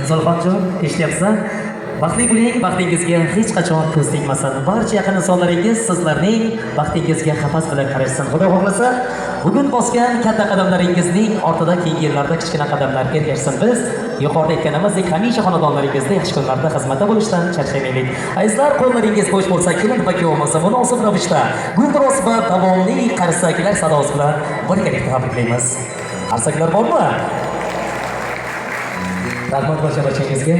Zalxonjon, eshityapsan? Baxtli bo'ling, baxtingizga hech qachon ko'z tegmasin. Barcha yaqin insonlaringiz sizlarning baxtingizga havas bilan qarashsin. Xudo xohlasa, bugun bosgan katta qadamlaringizning ortida keyingi yillarda kichkina qadamlar ergashsin. Biz yuqorida aytganimizdek, hamisha xonadonlaringizda yaxshi kunlarda xizmatda bo'lishdan charchamaylik. Azizlar, qo'llaringiz bo'sh bo'lsa, kelin va kuyovimizni munosib ravishda guldiroz va davomli qarsaklar sadosi bilan birgalikda tabriklaymiz. Qarsaklar bormi? Rahmat barchangizga.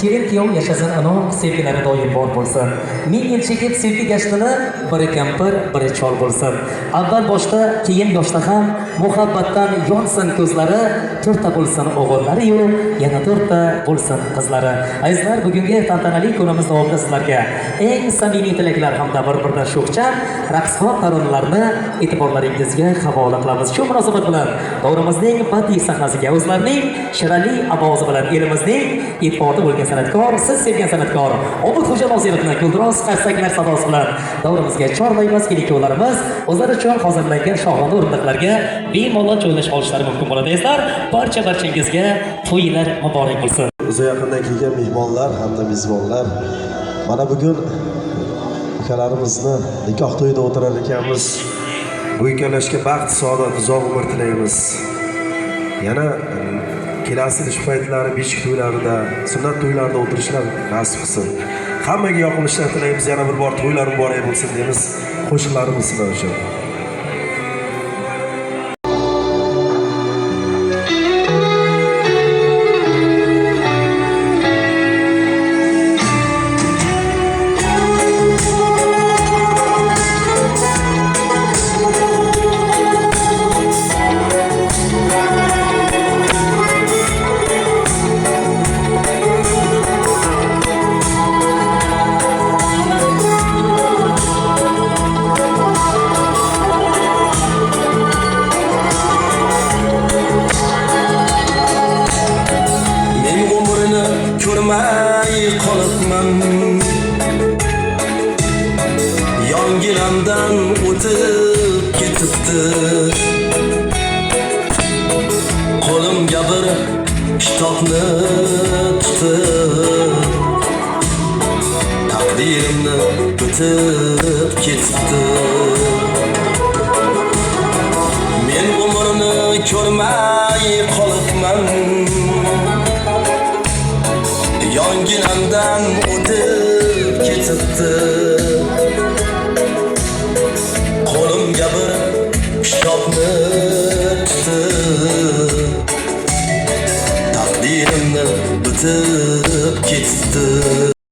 Kelin kuyov yashasin, ana sevgilari doim bor bo'lsin. Ming yil chekib sevgi gashtini biri kampir, biri chol bo'lsin. Avval boshda, keyin yoshda ham muhabbatdan yonsin ko'zlari, to'rtta bo'lsin o'g'illari yu, yana to'rtta bo'lsin qizlari. Azizlar, bugungi tantanali kunimiz davomida sizlarga eng samimiy tilaklar hamda bir-biridan sho'xchan raqsxon taronalarni e'tiborlaringizga havola qilamiz. Shu munosabat bilan davrimizning badiiy sahnasiga o'zlarining shirali ovozi bilan elimizning ifodi bo'lgan san'atkor, siz sevgan san'atkor Obidxo'ja Nozirovni guldiroz qarsaklar sadosi bilan davrimizga chorlaymiz. Kelinlarimiz o'zlari uchun hozirlangan shohona o'rindiqlarga bemalol joylashib olishlari mumkin bo'ladi. Azizlar, barchangizga to'ylar muborak bo'lsin. Uzoq yaqindan kelgan mehmonlar hamda mezbonlar, mana bugun akalarimizni nikoh to'yida o'tirar ekanmiz. Bu ikkalashga baxt, saodat, uzoq umr tilaymiz. Yana kelasi ish paytlari, beshik to'ylarida, sunnat to'ylarida o'tirishlar nasib qilsin. Hammaga yoqimlishlar tilaymiz. Yana bir bor to'ylar muborak bo'lsin deymiz. Qo'shiqlarimiz sizlar uchun. Ko'rmay qolibman, yonginamdan o'tib ketibdi. Qo'limga bir kitobni tutib, taqdirimni bitib ketibdi. Men umrni ko'rmay qolibman, yonginamdan o'tib ketibdi. Qo'limga bir kitobni tutib, taqdirimni bitib ketibdi.